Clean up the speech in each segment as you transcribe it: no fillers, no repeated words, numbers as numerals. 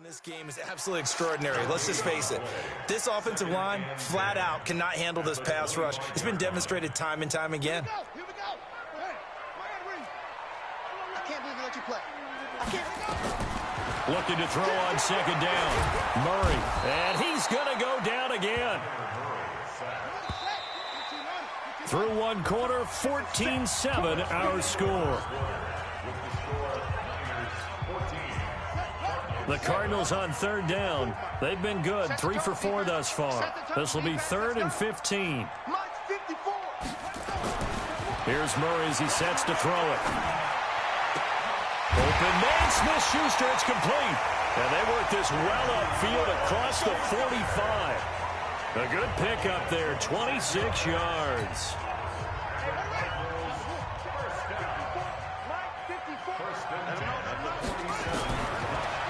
This game is absolutely extraordinary. Let's just face it. This offensive line, flat out, cannot handle this pass rush. It's been demonstrated time and time again. Here we go. Hey, I can't believe they let you play. I can't. Looking to throw on second down. Murray. And he's going to go down again. Through one quarter, 14-7 our score. The Cardinals on third down. They've been good, 3 for 4 thus far. This will be 3rd and 15. Here's Murray as he sets to throw it. Open man, Smith-Schuster, it's complete. And they work this well upfield across the 45. A good pickup there, 26 yards.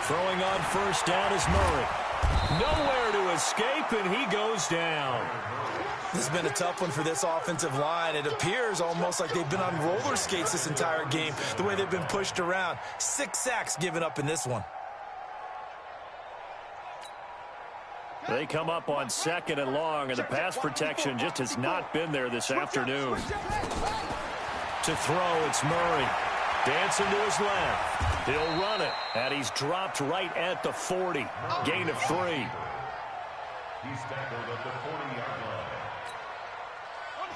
Throwing on first down is Murray. Nowhere to escape, and he goes down. This has been a tough one for this offensive line. It appears almost like they've been on roller skates this entire game, the way they've been pushed around. 6 sacks given up in this one. They come up on 2nd and long, and the pass protection just has not been there this afternoon. To throw, it's Murray. Dancing to his left. He'll run it, and he's dropped right at the 40. Gain of 3. He's tackled at the 40-yard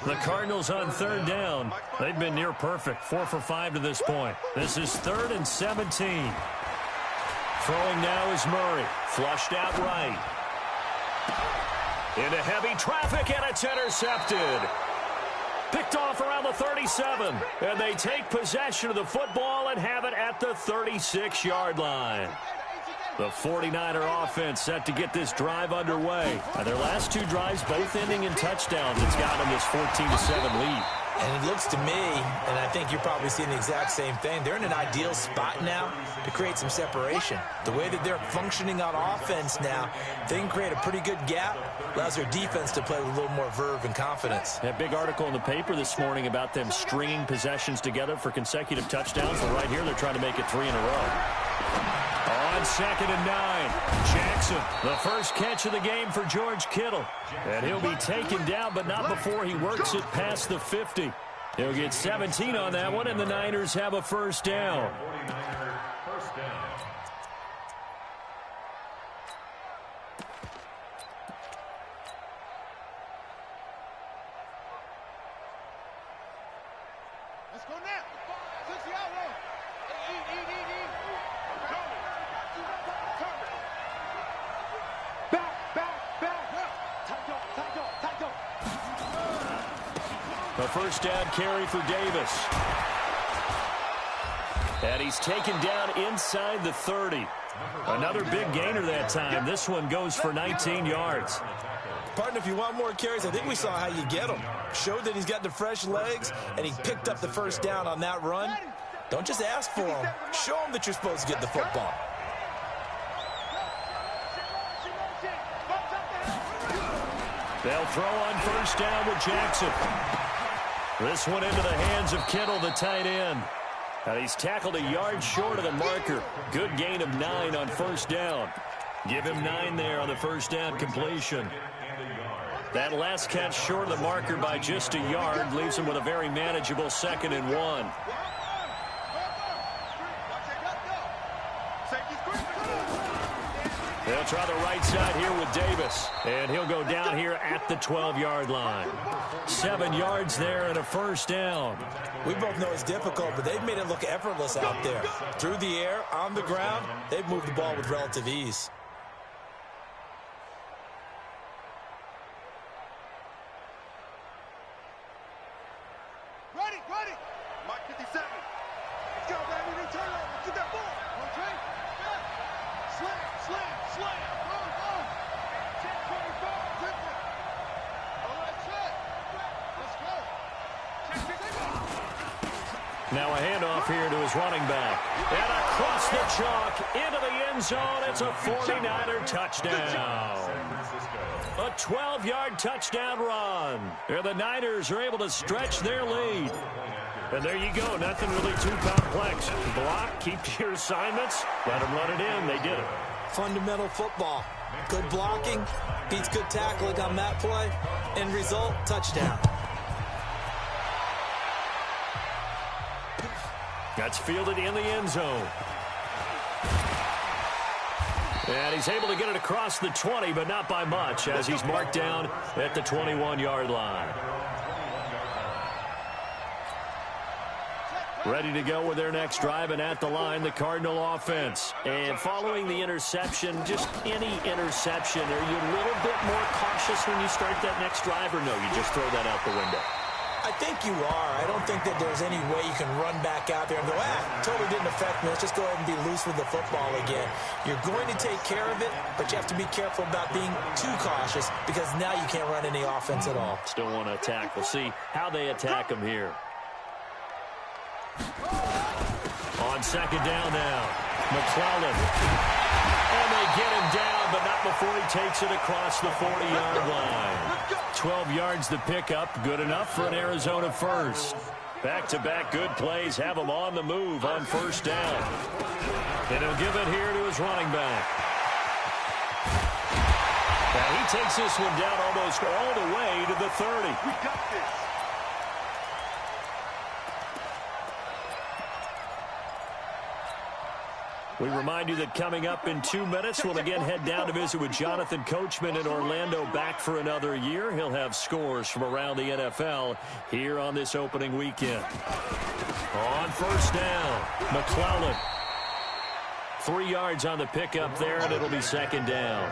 line. The Cardinals on third down. They've been near perfect, 4 for 5 to this point. This is 3rd and 17. Throwing now is Murray. Flushed out right. Into heavy traffic, and it's intercepted. Picked off around the 37, and they take possession of the football and have it at the 36-yard line. The 49er offense set to get this drive underway. And their last 2 drives both ending in touchdowns. It's got them this 14-7 lead. And it looks to me, and I think you're probably seeing the exact same thing, they're in an ideal spot now to create some separation. The way that they're functioning on offense now, they can create a pretty good gap, allows their defense to play with a little more verve and confidence. That big article in the paper this morning about them stringing possessions together for consecutive touchdowns. Well, right here, they're trying to make it 3 in a row. On 2nd and 9, Jackson, the first catch of the game for George Kittle. And he'll be taken down, but not before he works it past the 50. He'll get 17 on that one, and the Niners have a first down. Let's go now. 60 out low. The first down carry for Davis. And he's taken down inside the 30. Another big gainer that time. This one goes for 19 yards. Partner, if you want more carries, I think we saw how you get them. Showed that he's got the fresh legs, and he picked up the first down on that run. Don't just ask for him. Show him that you're supposed to get the football. They'll throw on first down with Jackson. This one into the hands of Kittle, the tight end. And he's tackled a yard short of the marker. Good gain of 9 on first down. Give him 9 there on the first down completion. That last catch short of the marker by just a yard leaves him with a very manageable 2nd and 1. They'll try the right side here with Davis. And he'll go down here at the 12-yard line. 7 yards there and a first down. We both know it's difficult, but they've made it look effortless out there. Through the air, on the ground, they've moved the ball with relative ease. Ready. Mike 57. Let's go, baby. They turn over. Get that ball. Okay. Slam. Go. 10-24. All right, set. Let's go. Now a handoff here to his running back. And across the chalk into the end zone. It's a 49er touchdown. A 12-yard touchdown run. And the Niners are able to stretch their lead. And there you go. Nothing really too complex. Block, keep to your assignments. Let them run it in. They did it. Fundamental football. Good blocking, beats good tackling on that play. End result, touchdown. That's fielded in the end zone. And he's able to get it across the 20, but not by much, as he's marked down at the 21-yard line. Ready to go with their next drive, and at the line, the Cardinal offense. And following the interception, just any interception, are you a little bit more cautious when you start that next drive, or no, you just throw that out the window? I think you are. I don't think that there's any way you can run back out there and go, totally didn't affect me. Let's just go ahead and be loose with the football again. You're going to take care of it, but you have to be careful about being too cautious because now you can't run any offense at all. Still want to attack. We'll see how they attack him here. On second down now, McClellan. And they get him down, but not before he takes it across the 40-yard line. 12 yards to pick up, good enough for an Arizona first. Back-to-back good plays have him on the move on first down. And he'll give it here to his running back. Now he takes this one down almost all the way to the 30. We got this. We remind you that coming up in 2 minutes, we'll again head down to visit with Jonathan Coachman in Orlando, back for another year. He'll have scores from around the NFL here on this opening weekend. On first down, McClellan. 3 yards on the pickup there, and it'll be second down.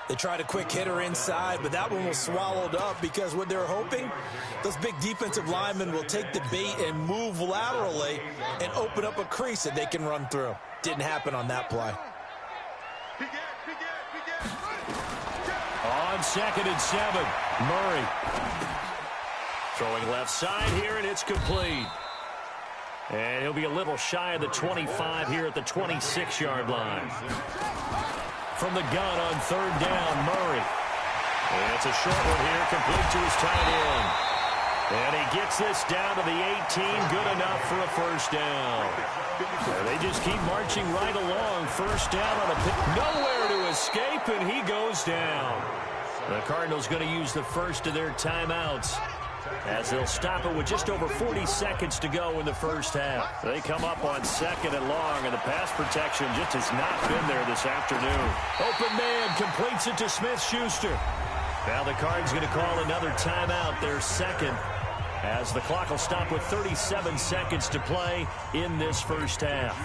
They tried a quick hitter inside, but that one was swallowed up because what they're hoping, those big defensive linemen will take the bait and move laterally and open up a crease that they can run through. Didn't happen on that play. On second and 7, Murray. Throwing left side here, and it's complete. And he'll be a little shy of the 25 here at the 26-yard line. From the gun on third down, Murray. And it's a short one here, complete to his tight end. And he gets this down to the 18, good enough for a first down. And they just keep marching right along. First down on a pick. Nowhere to escape, and he goes down. The Cardinals going to use the first of their timeouts, as they'll stop it with just over 40 seconds to go in the first half. They come up on second and long, and the pass protection just has not been there this afternoon. Open man completes it to Smith-Schuster. Now the Cards going to call another timeout, their second, as the clock will stop with 37 seconds to play in this first half.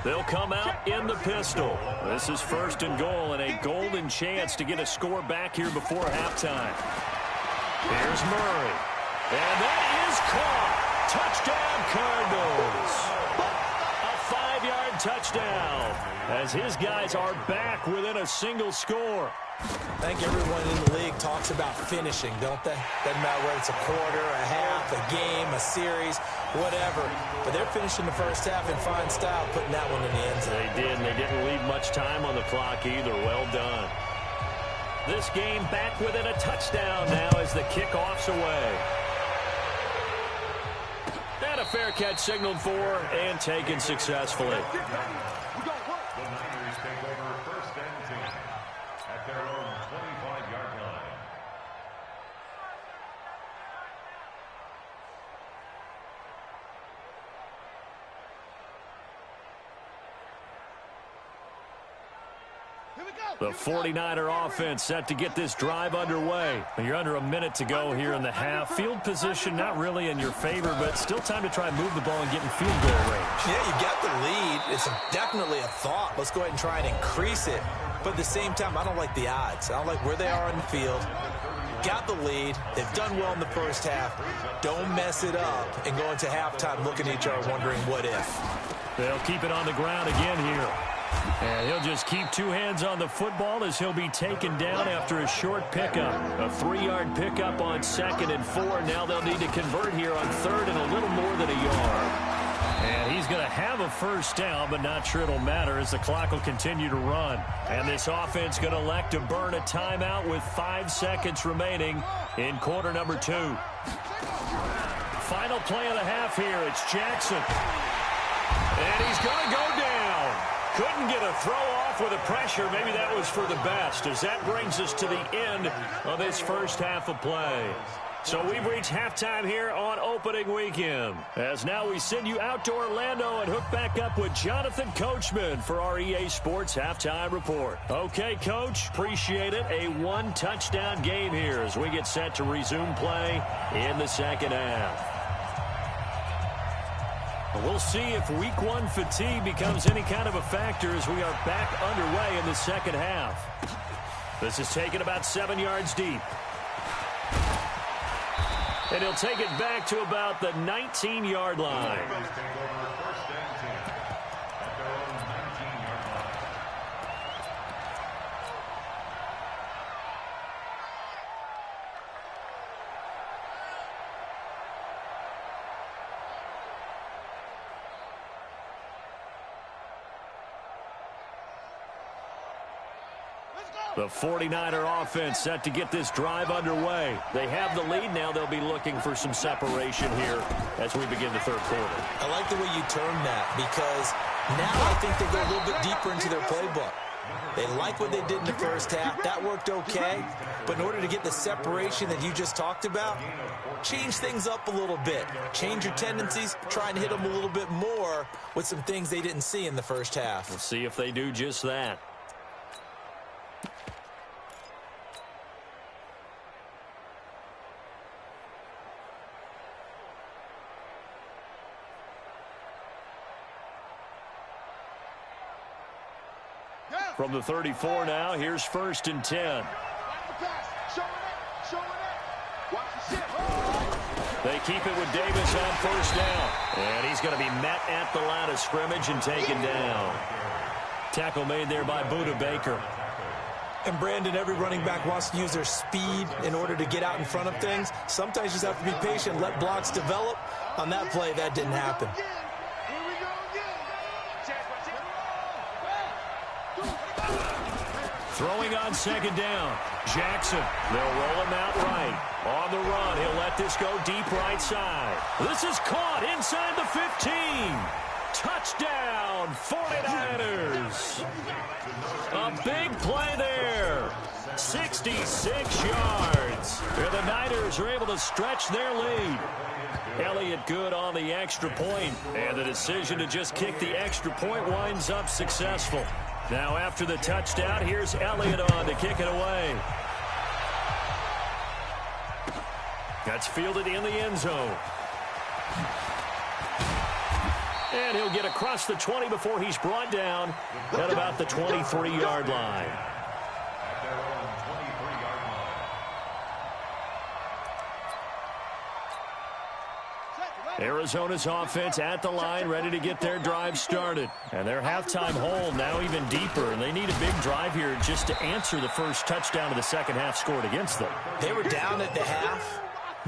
They'll come out in the pistol. This is first and goal, and a golden chance to get a score back here before halftime. Here's Murray. And that is caught. Touchdown, Cardinals. A 5-yard touchdown, as his guys are back within a single score. I think everyone in the league talks about finishing, don't they? Doesn't matter whether it's a quarter, a half, a game, a series, whatever. But they're finishing the first half in fine style, putting that one in the end zone. They did, and they didn't leave much time on the clock either. Well done. This game back within a touchdown now as the kickoff's away. And a fair catch signaled for and taken successfully. The Niners take over first and 10 at their own 25-yard line. The 49er offense set to get this drive underway. You're under a minute to go here in the half. Field position not really in your favor, but still time to try and move the ball and get in field goal range. Yeah, you got the lead. It's definitely a thought. Let's go ahead and try and increase it. But at the same time, I don't like the odds. I don't like where they are in the field. Got the lead. They've done well in the first half. Don't mess it up and go into halftime looking at each other wondering what if. They'll keep it on the ground again here. And he'll just keep two hands on the football as he'll be taken down after a short pickup. A 3-yard pickup on second and 4. Now they'll need to convert here on third and a little more than a yard. And he's going to have a first down, but not sure it'll matter as the clock will continue to run. And this offense going to elect to burn a timeout with 5 seconds remaining in quarter number 2. Final play of the half here. It's Jackson. And he's going to go down. Couldn't get a throw off with the pressure. Maybe that was for the best, as that brings us to the end of this first half of play. So we've reached halftime here on opening weekend. As now we send you out to Orlando and hook back up with Jonathan Coachman for our EA Sports Halftime Report. Okay, Coach, appreciate it. A one-touchdown game here as we get set to resume play in the second half. We'll see if week one fatigue becomes any kind of a factor as we are back underway in the second half. This is taken about 7 yards deep. And he'll take it back to about the 19-yard line. The 49er offense set to get this drive underway. They have the lead now. They'll be looking for some separation here as we begin the third quarter. I like the way you term that, because now I think they go a little bit deeper into their playbook. They like what they did in the first half. That worked okay. But in order to get the separation that you just talked about, change things up a little bit. Change your tendencies. Try and hit them a little bit more with some things they didn't see in the first half. We'll see if they do just that. From the 34 now, here's 1st and 10. They keep it with Davis on 1st down. And he's going to be met at the line of scrimmage and taken down. Tackle made there by Brudda Baker. And Brandon, every running back wants to use their speed in order to get out in front of things. Sometimes you just have to be patient, let blocks develop. On that play, that didn't happen. Throwing on 2nd down. Jackson. They'll roll him out right. On the run, he'll let this go deep right side. This is caught inside the 15. Touchdown, 49ers. A big play there. 66 yards. And the Niners are able to stretch their lead. Elliott good on the extra point. And the decision to just kick the extra point winds up successful. Now after the touchdown, here's Elliott on to kick it away. That's fielded in the end zone. And he'll get across the 20 before he's brought down at about the 23-yard line. Arizona's offense at the line, ready to get their drive started. And their halftime hole now even deeper, and they need a big drive here just to answer the first touchdown of the second half scored against them. They were down at the half.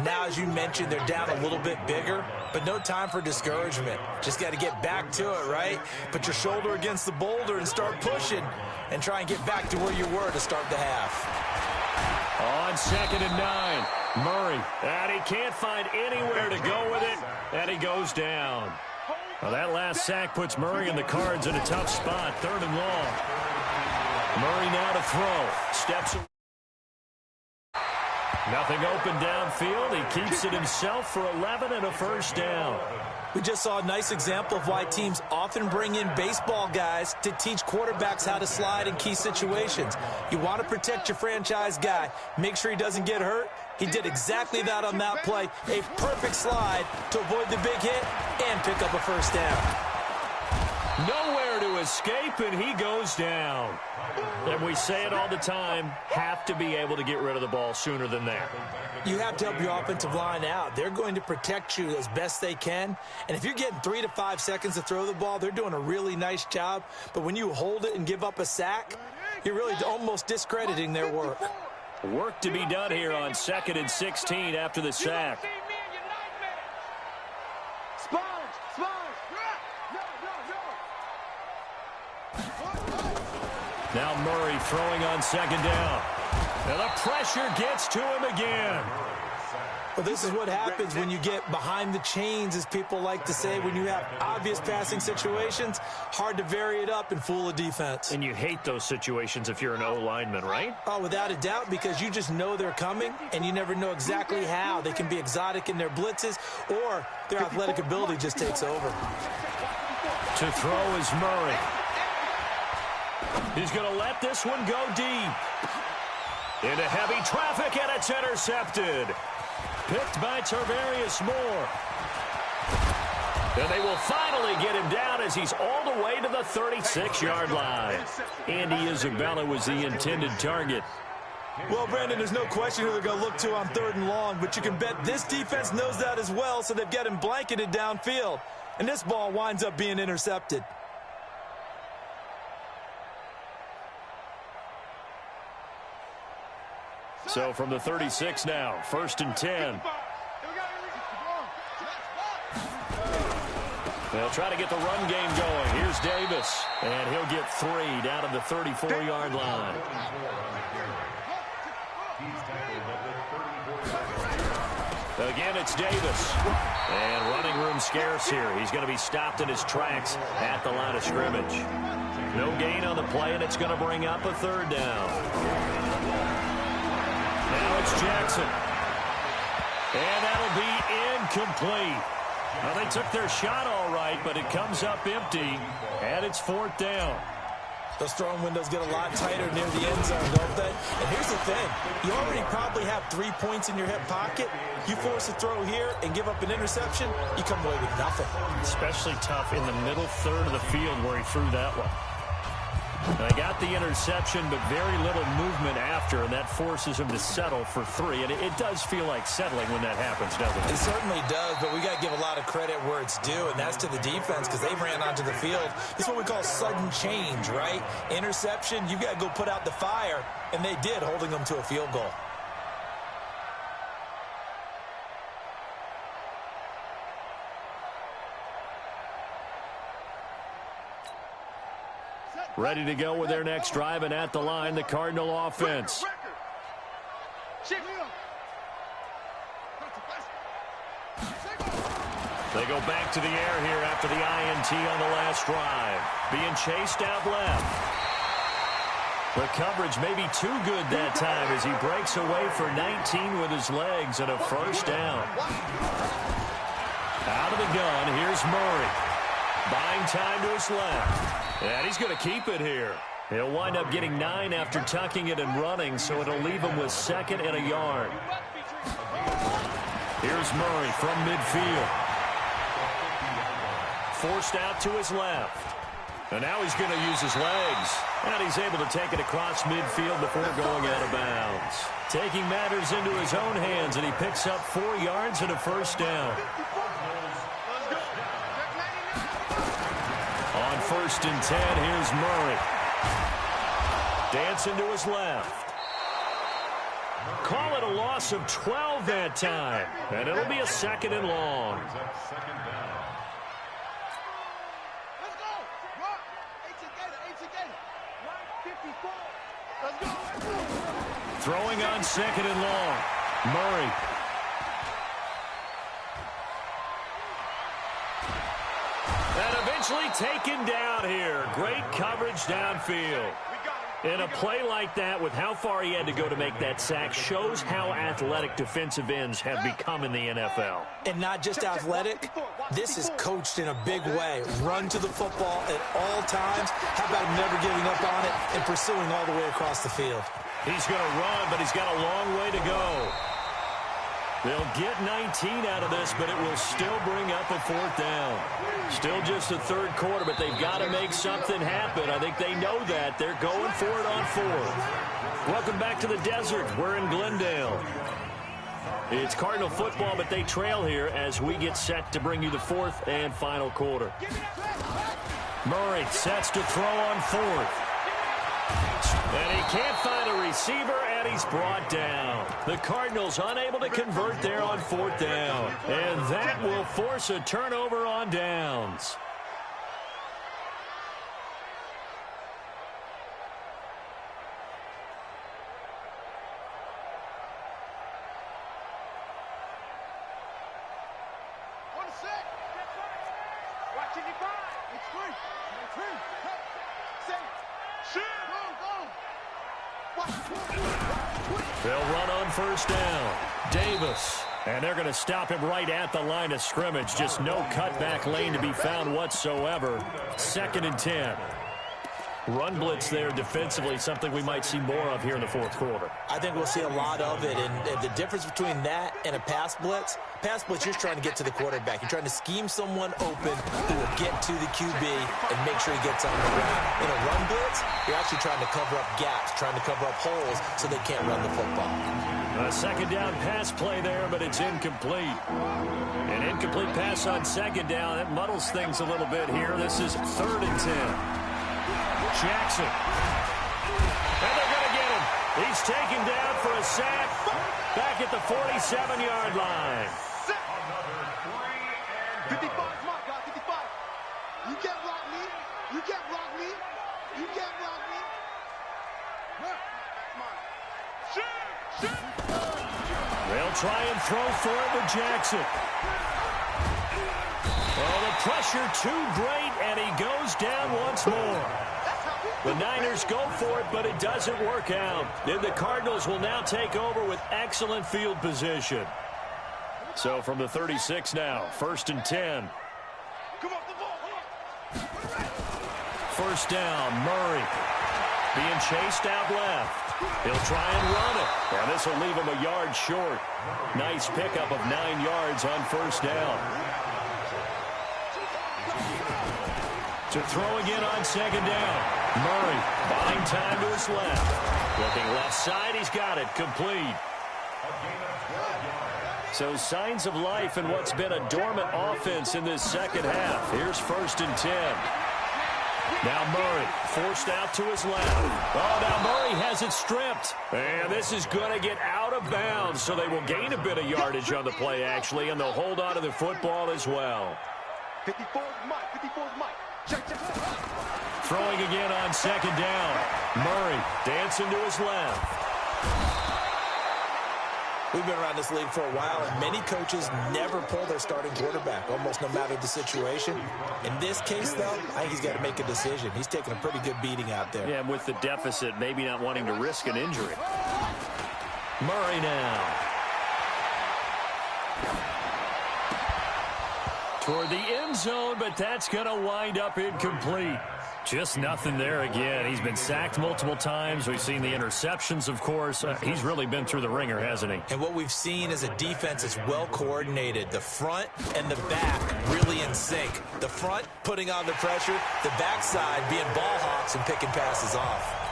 Now, as you mentioned, they're down a little bit bigger, but no time for discouragement. Just got to get back to it, right? Put your shoulder against the boulder and start pushing and try and get back to where you were to start the half. On 2nd and 9. Murray, and he can't find anywhere to go with it, and he goes down. Well, that last sack puts Murray and the Cards in a tough spot, 3rd and long. Murray now to throw. Steps away. Nothing open downfield. He keeps it himself for 11 and a 1st down. We just saw a nice example of why teams often bring in baseball guys to teach quarterbacks how to slide in key situations. You want to protect your franchise guy. Make sure he doesn't get hurt. He did exactly that on that play. A perfect slide to avoid the big hit and pick up a 1st down. Nowhere to escape, and he goes down. And we say it all the time, have to be able to get rid of the ball sooner than that. You have to help your offensive line out. They're going to protect you as best they can. And if you're getting 3 to 5 seconds to throw the ball, they're doing a really nice job. But when you hold it and give up a sack, you're really almost discrediting their work. Work to be done here on 2nd and 16 after the sack. Now Murray throwing on 2nd down. And the pressure gets to him again. Well, this is what happens when you get behind the chains, as people like to say. When you have obvious passing situations, hard to vary it up and fool a defense. And you hate those situations if you're an O-lineman, right? Oh, without a doubt, because you just know they're coming, and you never know exactly how. They can be exotic in their blitzes, or their athletic ability just takes over. To throw is Murray. He's going to let this one go deep. Into heavy traffic, and it's intercepted. Picked by Tarvarius Moore. And they will finally get him down as he's all the way to the 36-yard line. Andy Isabella was the intended target. Well, Brandon, there's no question who they're going to look to on 3rd and long, but you can bet this defense knows that as well, so they've got him blanketed downfield. And this ball winds up being intercepted. So from the 36 now, 1st and 10. They'll try to get the run game going. Here's Davis, and he'll get 3 down to the 34-yard line. Again, it's Davis. And running room scarce here. He's going to be stopped in his tracks at the line of scrimmage. No gain on the play, and it's going to bring up a 3rd down. Now it's Jackson. And that'll be incomplete. Well, they took their shot all right, but it comes up empty, and it's 4th down. Those throwing windows get a lot tighter near the end zone, don't they? And here's the thing. You already probably have 3 points in your hip pocket. You force a throw here and give up an interception, you come away with nothing. Especially tough in the middle third of the field where he threw that one. They got the interception, but very little movement after, and that forces him to settle for 3. And it does feel like settling when that happens, doesn't it? It certainly does, but we got to give a lot of credit where it's due, and that's to the defense because they ran onto the field. This is what we call sudden change, right? Interception, you got to go put out the fire, and they did, holding them to a field goal. Ready to go with their next drive, and at the line, the Cardinal offense. They go back to the air here after the INT on the last drive. Being chased out left. The coverage may be too good that time as he breaks away for 19 with his legs and a 1st down. Out of the gun, here's Murray. Buying time to his left. And he's going to keep it here. He'll wind up getting 9 after tucking it and running, so it'll leave him with 2nd and a yard. Here's Murray from midfield. Forced out to his left. And now he's going to use his legs. And he's able to take it across midfield before going out of bounds. Taking matters into his own hands, and he picks up 4 yards and a 1st down. On 1st and 10, here's Murray. Dancing to his left. Call it a loss of 12 that time. And it'll be a 2nd and long. Throwing on 2nd and long. Murray. And eventually taken down here. Great coverage downfield. In a play like that, with how far he had to go to make that sack, shows how athletic defensive ends have become in the NFL. And not just athletic, this is coached in a big way. Run to the football at all times. How about him never giving up on it and pursuing all the way across the field? He's going to run, but he's got a long way to go. They'll get 19 out of this, but it will still bring up a 4th down. Still just the 3rd quarter, but they've got to make something happen. I think they know that. They're going for it on 4th. Welcome back to the desert. We're in Glendale. It's Cardinal football, but they trail here as we get set to bring you the 4th and final quarter. Murray sets to throw on 4th. And he can't find a receiver, and he's brought down. The Cardinals unable to convert there on 4th down. And that will force a turnover on downs. They'll run on first down. Davis. And they're going to stop him right at the line of scrimmage. Just no cutback lane to be found whatsoever. 2nd and 10. Run blitz there defensively, something we might see more of here in the fourth quarter. I think we'll see a lot of it, and the difference between that and a pass blitz, you're trying to get to the quarterback. You're trying to scheme someone open who will get to the QB and make sure he gets on the ground. In a run blitz, you're actually trying to cover up gaps, trying to cover up holes so they can't run the football. A 2nd down pass play there, but it's incomplete. An incomplete pass on 2nd down. It muddles things a little bit here. This is 3rd and 10. Jackson. And they're going to get him. He's taken down for a sack back at the 47-yard line. 55 is my guy, 55. You can't block me. You can't block me. You can't block me. They'll try and throw for it with Jackson. Oh, the pressure too great, and he goes down once more. The Niners go for it, but it doesn't work out. Then the Cardinals will now take over with excellent field position. So from the 36 now, 1st and 10. First down, Murray. Being chased out left. He'll try and run it. And this will leave him a yard short. Nice pickup of 9 yards on first down. To throw again on 2nd down. Murray buying time to his left. Looking left side, he's got it. Complete. So signs of life in what's been a dormant offense in this second half. Here's 1st and 10. Now Murray forced out to his left. Oh, now Murray has it stripped. And this is going to get out of bounds, so they will gain a bit of yardage on the play, actually, and they'll hold on to the football as well. 54 is Mike. 54 is Mike. Check. Throwing again on 2nd down. Murray dancing to his left. We've been around this league for a while, and many coaches never pull their starting quarterback, almost no matter the situation. In this case, though, I think he's got to make a decision. He's taking a pretty good beating out there. Yeah, and with the deficit, maybe not wanting to risk an injury. Murray now. Toward the end zone, but that's going to wind up incomplete. Just nothing there again. He's been sacked multiple times. We've seen the interceptions, of course. He's really been through the ringer, hasn't he? And what we've seen is a defense that's well coordinated. The front and the back really in sync. The front putting on the pressure, the backside being ball hawks and picking passes off.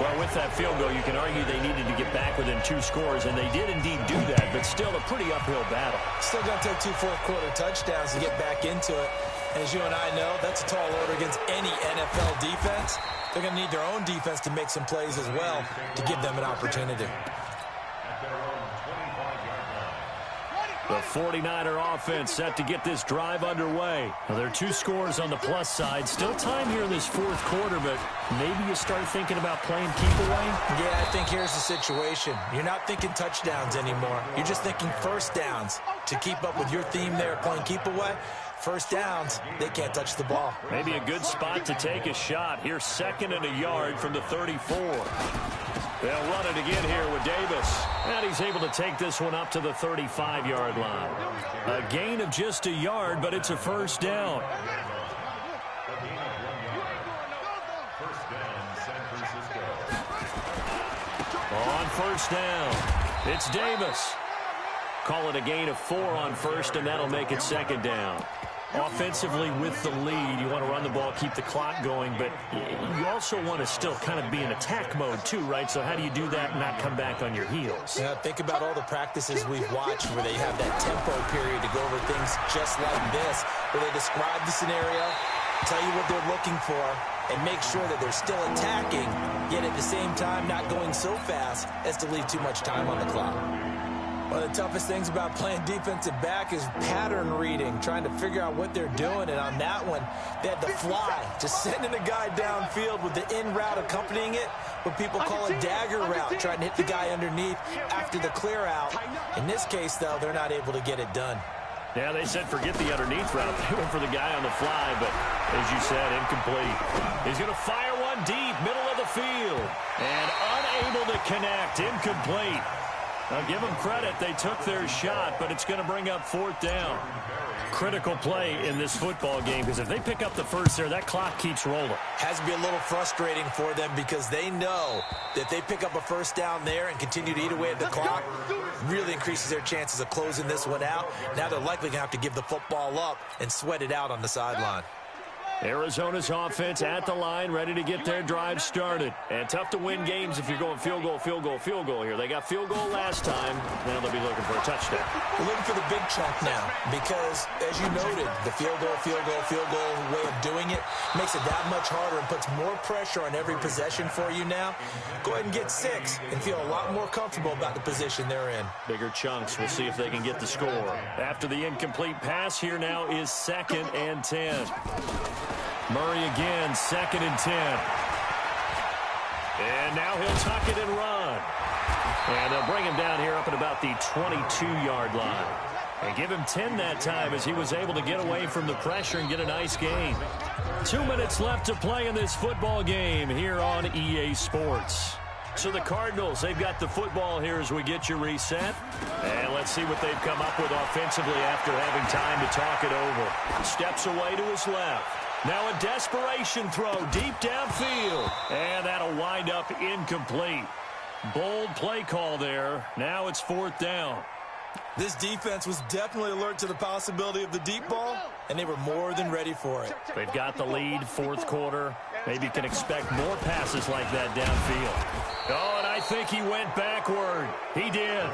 Well, with that field goal, you can argue they needed to get back within 2 scores, and they did indeed do that, but still a pretty uphill battle. Still going to take 2 fourth-quarter touchdowns to get back into it. As you and I know, that's a tall order against any NFL defense. They're going to need their own defense to make some plays as well to give them an opportunity. The 49er offense set to get this drive underway. Now, there are 2 scores on the plus side. Still time here in this fourth quarter, but maybe you start thinking about playing keep away? Yeah, I think here's the situation. You're not thinking touchdowns anymore. You're just thinking first downs. To keep up with your theme there, playing keep away, first downs, they can't touch the ball. Maybe a good spot to take a shot. Here's 2nd and a yard from the 34. They'll run it again here with Davis. And he's able to take this one up to the 35-yard line. A gain of just a yard, but it's a first down. On first down, it's Davis. Call it a gain of 4 on first, and that'll make it 2nd down. Offensively with the lead, you want to run the ball, keep the clock going, but you also want to still kind of be in attack mode too, right? So how do you do that and not come back on your heels? Yeah, think about all the practices we've watched where they have that tempo period to go over things just like this, where they describe the scenario, tell you what they're looking for, and make sure that they're still attacking, yet at the same time not going so fast as to leave too much time on the clock. One of the toughest things about playing defensive back is pattern reading, trying to figure out what they're doing. And on that one, they had the fly, just sending a guy downfield with the in route accompanying it, what people call a dagger route, trying to hit the guy underneath after the clear out. In this case, though, they're not able to get it done. Yeah, they said forget the underneath route. They went for the guy on the fly, but as you said, incomplete. He's going to fire one deep, middle of the field, and unable to connect, incomplete. Now, give them credit. They took their shot, but it's going to bring up 4th down. Critical play in this football game, because if they pick up the first there, that clock keeps rolling. Has to be a little frustrating for them because they know that they pick up a first down there and continue to eat away at the clock, really increases their chances of closing this one out. Now they're likely going to have to give the football up and sweat it out on the sideline. Arizona's offense at the line, ready to get their drive started. And tough to win games if you're going field goal, field goal, field goal here. They got field goal last time. Now they'll be looking for a touchdown. We're looking for the big chunk now because, as you noted, the field goal way of doing it makes it that much harder and puts more pressure on every possession for you now. Go ahead and get 6 and feel a lot more comfortable about the position they're in. Bigger chunks. We'll see if they can get the score. After the incomplete pass, here now is 2nd and 10. Murray again, 2nd and 10. And now he'll tuck it and run. And they'll bring him down here up at about the 22-yard line. And give him 10 that time as he was able to get away from the pressure and get a nice gain. 2 minutes left to play in this football game here on EA Sports. So the Cardinals, they've got the football here as we get you reset. And let's see what they've come up with offensively after having time to talk it over. Steps away to his left. Now a desperation throw deep downfield. And that'll wind up incomplete. Bold play call there. Now it's 4th down. This defense was definitely alert to the possibility of the deep ball, and they were more than ready for it. They've got the lead, 4th quarter. Maybe you can expect more passes like that downfield. Oh, and I think he went backward. He did.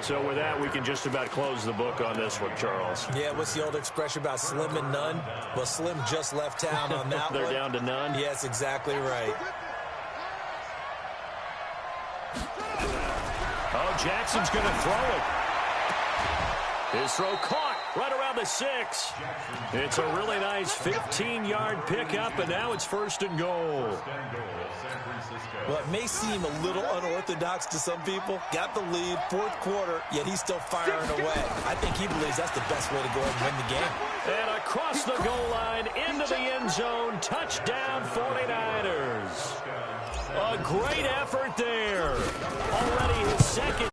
So with that, we can just about close the book on this one, Charles. Yeah, what's the old expression about slim and none? Well, Slim just left town on that They're one. down to none? Yes, exactly right. Oh, Jackson's going to throw it. His throw caught right around the 6. It's a really nice 15-yard pickup, and now it's 1st and goal. Well, it may seem a little unorthodox to some people. Got the lead, 4th quarter, yet he's still firing away. I think he believes that's the best way to go ahead and win the game. And across the goal line, into the end zone, touchdown 49ers. A great effort there. Already his 2nd.